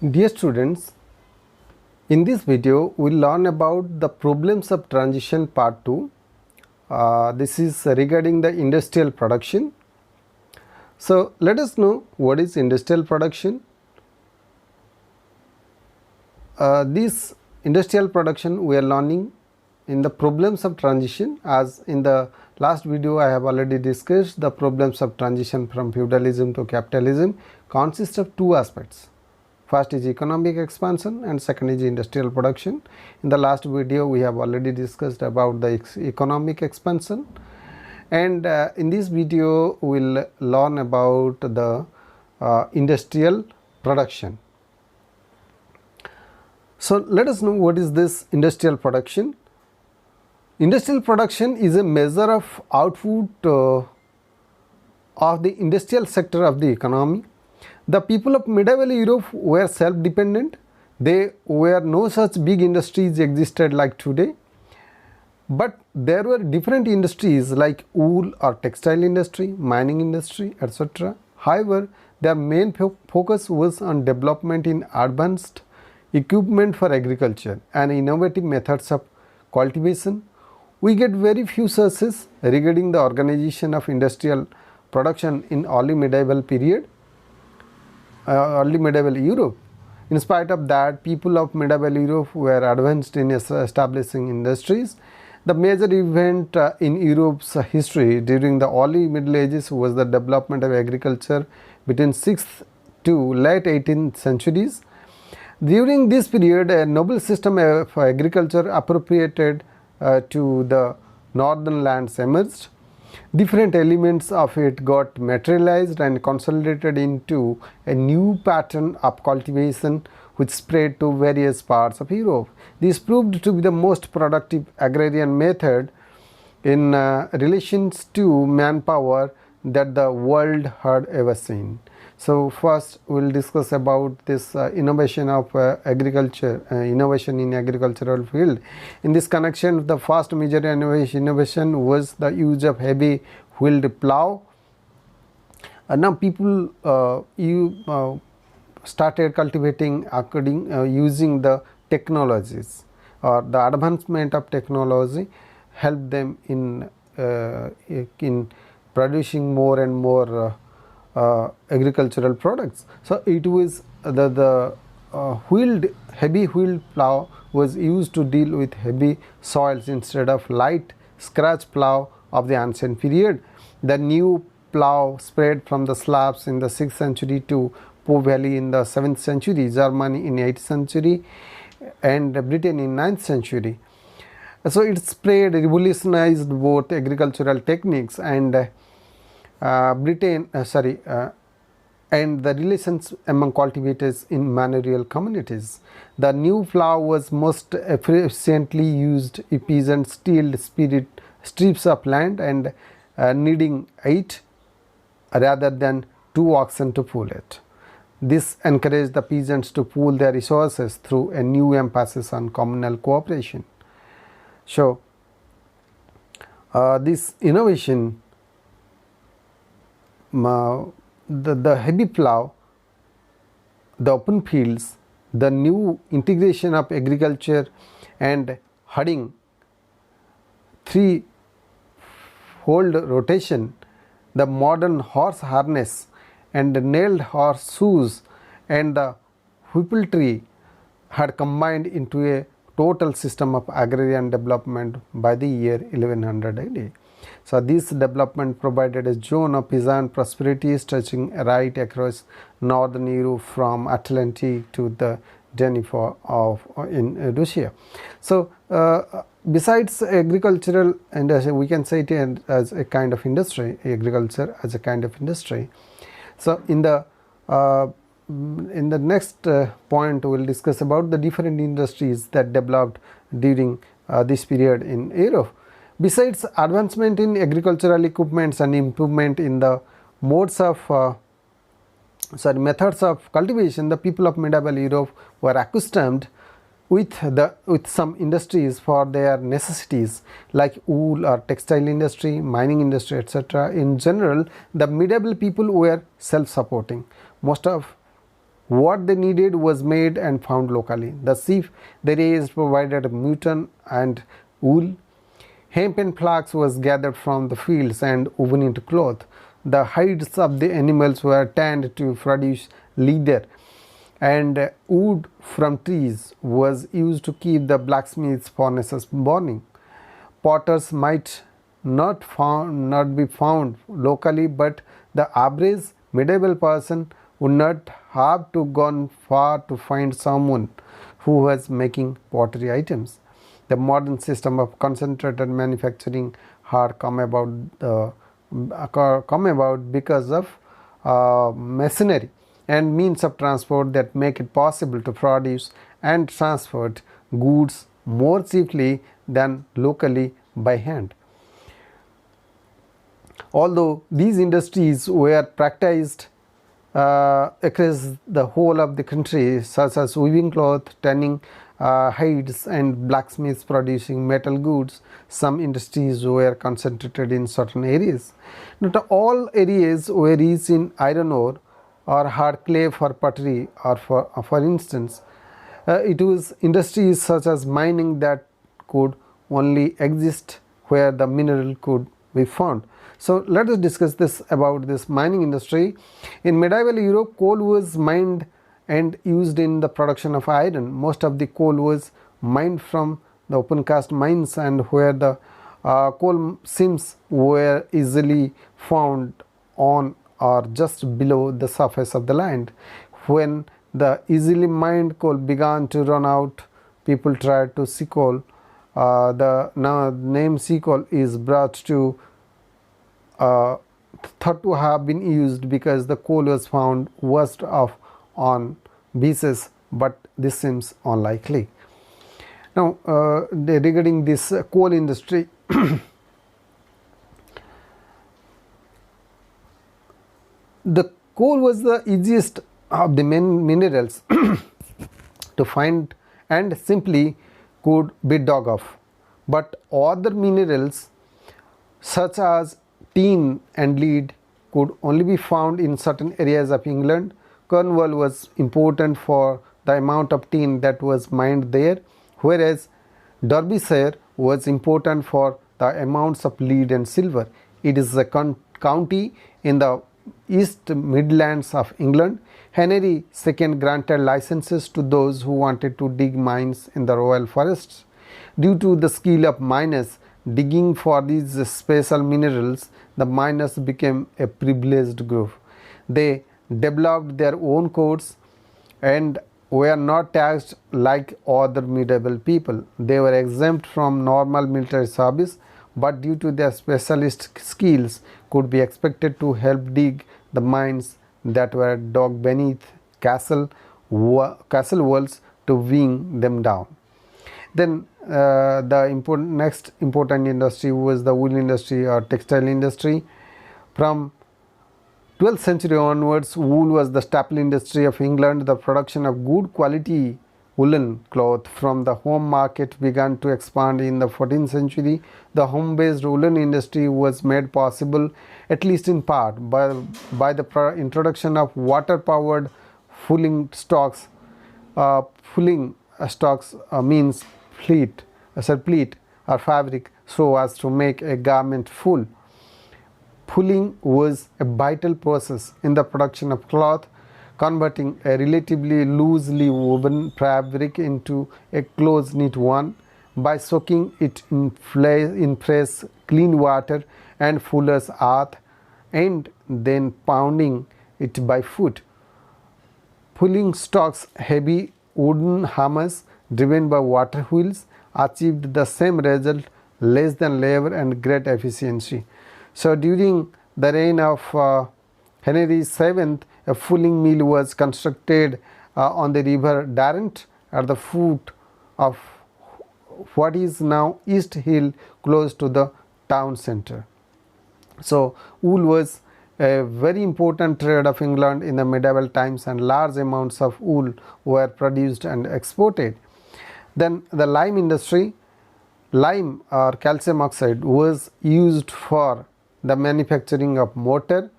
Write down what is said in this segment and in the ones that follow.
Dear students, in this video we will learn about the problems of transition part 2. This is regarding the industrial production. So let us know what is industrial production. This industrial production we are learning in the problems of transition, as in the last video I have already discussed. The problems of transition from feudalism to capitalism consists of two aspects. First is economic expansion and second is industrial production. In the last video we have already discussed about the economic expansion, and in this video we will learn about the industrial production. So let us know what is this industrial production. Industrial production is a measure of output of the industrial sector of the economy. The people of medieval Europe were self-dependent. There were no such big industries existed like today, but there were different industries like wool or textile industry, mining industry, etc. However, their main focus was on development in advanced equipment for agriculture and innovative methods of cultivation. We get very few sources regarding the organization of industrial production in early medieval period. Early medieval Europe. In spite of that, people of medieval Europe were advanced in establishing industries. The major event in Europe's history during the early Middle Ages was the development of agriculture between 6th to late 18th centuries. During this period, a noble system of agriculture appropriated to the northern lands emerged. Different elements of it got materialized and consolidated into a new pattern of cultivation which spread to various parts of Europe. This proved to be the most productive agrarian method in relations to manpower that the world had ever seen. So first we will discuss about this innovation of agriculture, innovation in agricultural field. In this connection, the first major innovation was the use of heavy wheeled plough. Now people started cultivating using the technologies, or the advancement of technology helped them in producing more and more agricultural products. So it was the heavy wheeled plough was used to deal with heavy soils instead of light scratch plough of the ancient period. The new plough spread from the Slavs in the 6th century to Po Valley in the 7th century, Germany in 8th century, and Britain in 9th century. So it spread, revolutionized both agricultural techniques and and the relations among cultivators in manorial communities. The new plough was most efficiently used if peasants tilled strips of land and needing 8 rather than 2 oxen to pull it. This encouraged the peasants to pool their resources through a new emphasis on communal cooperation. So this innovation, the heavy plough, the open fields, the new integration of agriculture and herding, 3-fold rotation, the modern horse harness and the nailed horse shoes and the whippletree had combined into a total system of agrarian development by the year 1100 AD. So this development provided a zone of peasant prosperity stretching right across northern Europe from Atlantic to the Dnieper in Russia. So besides agricultural industry, we can say it as a kind of industry, agriculture as a kind of industry. So in the next point we will discuss about the different industries that developed during this period in Europe. Besides advancement in agricultural equipments and improvement in the methods of cultivation, the people of medieval Europe were accustomed with some industries for their necessities like wool or textile industry, mining industry, etc. In general, the medieval people were self-supporting. Most of What they needed was made and found locally. The sheep they raised provided mutton and wool. Hemp and flax was gathered from the fields and woven into cloth. The hides of the animals were tanned to produce leather, and wood from trees was used to keep the blacksmith's furnaces burning. Potters might not be found locally, but the average medieval person would not have to go far to find someone who was making pottery items. The modern system of concentrated manufacturing had come about because of machinery and means of transport that make it possible to produce and transport goods more cheaply than locally by hand. Although these industries were practiced across the whole of the country, such as weaving cloth, tanning hides, and blacksmiths producing metal goods, some industries were concentrated in certain areas. Not all areas were rich in iron ore or hard clay for pottery, or for instance, it was industries such as mining that could only exist where the mineral could be found. So let us discuss this about this mining industry. In medieval Europe, coal was mined and used in the production of iron. Most of the coal was mined from the open cast mines, and where the coal seams were easily found on or just below the surface of the land. When the easily mined coal began to run out, people tried to sea coal. The name sea coal is brought to thought to have been used because the coal was found washed off on beaches, but this seems unlikely. Now, regarding this coal industry, the coal was the easiest of the minerals to find and simply could be dug off, but other minerals such as tin and lead could only be found in certain areas of England. Cornwall was important for the amount of tin that was mined there, whereas Derbyshire was important for the amounts of lead and silver. It is a county in the East Midlands of England. Henry II granted licenses to those who wanted to dig mines in the royal forests. Due to the skill of miners digging for these special minerals, the miners became a privileged group. They developed their own codes and were not taxed like other medieval people. They were exempt from normal military service, but due to their specialist skills could be expected to help dig the mines that were dug beneath castle walls to wing them down. Then the next important industry was the wool industry or textile industry. From 12th century onwards, wool was the staple industry of England. The production of good quality woolen cloth from the home market began to expand in the 14th century. The home-based woolen industry was made possible, at least in part, by the introduction of water-powered fulling stocks. Fulling stocks means pleat or fabric so as to make a garment full. Fulling was a vital process in the production of cloth, converting a relatively loosely woven fabric into a close-knit one by soaking it in fresh, clean water and fuller's earth, and then pounding it by foot. Fulling stocks, heavy wooden hammers driven by water wheels, achieved the same result, less than labor and great efficiency. So during the reign of Henry VII, a fulling mill was constructed on the river Darent at the foot of what is now East Hill, close to the town centre. So wool was a very important trade of England in the medieval times, and large amounts of wool were produced and exported. Then the lime industry. Lime or calcium oxide was used for the manufacturing of mortar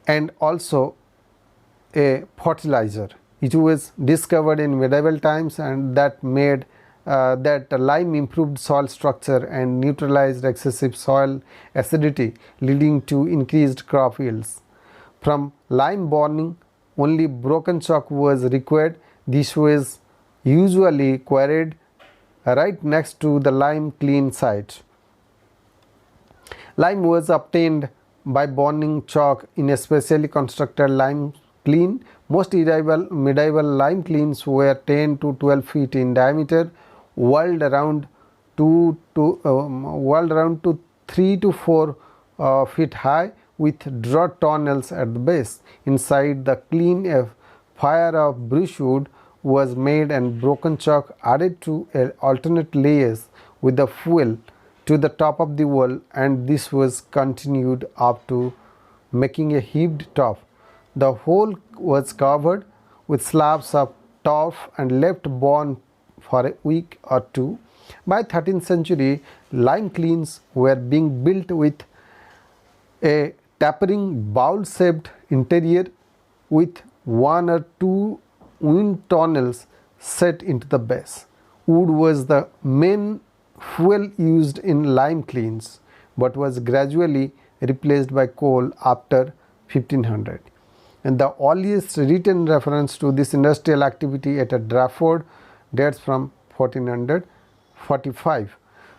and also a fertilizer. It was discovered in medieval times, and that made that lime improved soil structure and neutralized excessive soil acidity, leading to increased crop yields. From lime burning, only broken chalk was required. This was usually quarried right next to the lime kiln site. Lime was obtained by burning chalk in a specially constructed lime kiln. Most medieval lime kilns were 10 to 12 feet in diameter, walled around to 3 to 4 feet high, with draught tunnels at the base. Inside the kiln, a fire of brushwood was made and broken chalk added to alternate layers with the fuel to the top of the wall, and this was continued up to making a heaped top. The whole was covered with slabs of turf and left burn for a week or two. By 13th century, lime kilns were being built with a tapering bowl-shaped interior with 1 or 2 wind tunnels set into the base. Wood was the main fuel used in lime kilns, but was gradually replaced by coal after 1500. And the earliest written reference to this industrial activity at Dartford dates from 1445.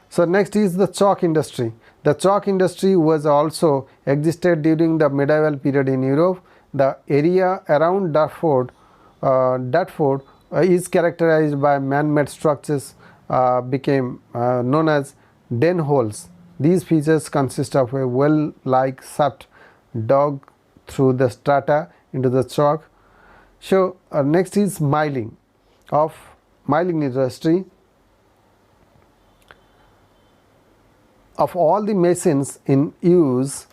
So next is the chalk industry. The chalk industry was also existed during the medieval period in Europe. The area around Dartford is characterized by man-made structures became known as den holes. These features consist of a well-like shaft dug through the strata into the chalk. So next is milling industry. Of all the machines in use,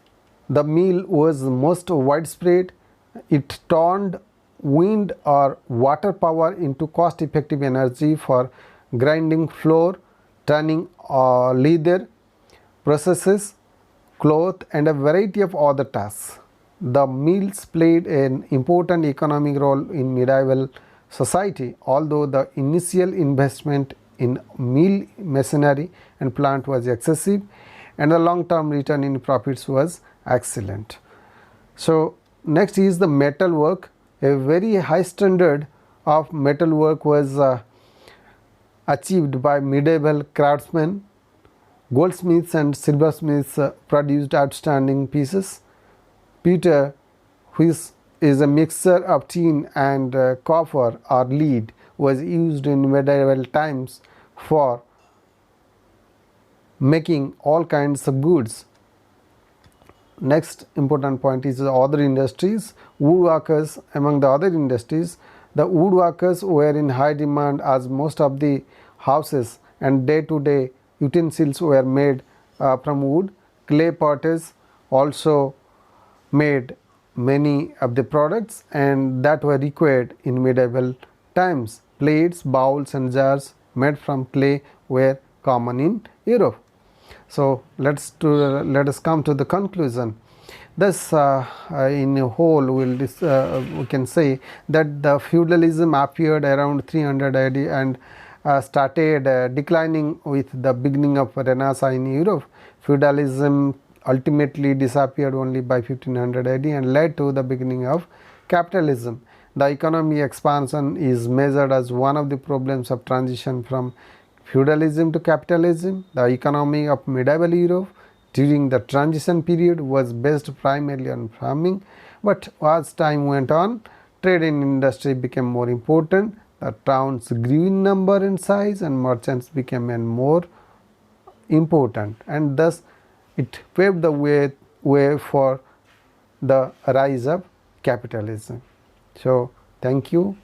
the mill was most widespread. It turned wind or water power into cost-effective energy for grinding flour, turning leather, processes, cloth, and a variety of other tasks. The mills played an important economic role in medieval society, although the initial investment in mill machinery and plant was excessive, and the long-term return in profits was excellent. So next is the metal work. A very high standard of metal work was achieved by medieval craftsmen. Goldsmiths and silversmiths produced outstanding pieces. Pewter, which is a mixture of tin and copper or lead, was used in medieval times for making all kinds of goods. Next important point is the other industries. Woodworkers. Among the other industries, the woodworkers were in high demand, as most of the houses and day-to-day utensils were made from wood. Clay potters also made many of the products and that were required in medieval times. Plates, bowls and jars made from clay were common in Europe. So let us come to the conclusion. Thus in a whole we can say that the feudalism appeared around 300 AD and started declining with the beginning of Renaissance in Europe. Feudalism ultimately disappeared only by 1500 AD and led to the beginning of capitalism. The economic expansion is measured as one of the problems of transition from feudalism to capitalism. The economy of medieval Europe during the transition period was based primarily on farming, but as time went on, trade and industry became more important. The towns grew in number and size and merchants became more important, and thus it paved the way for the rise of capitalism. So thank you.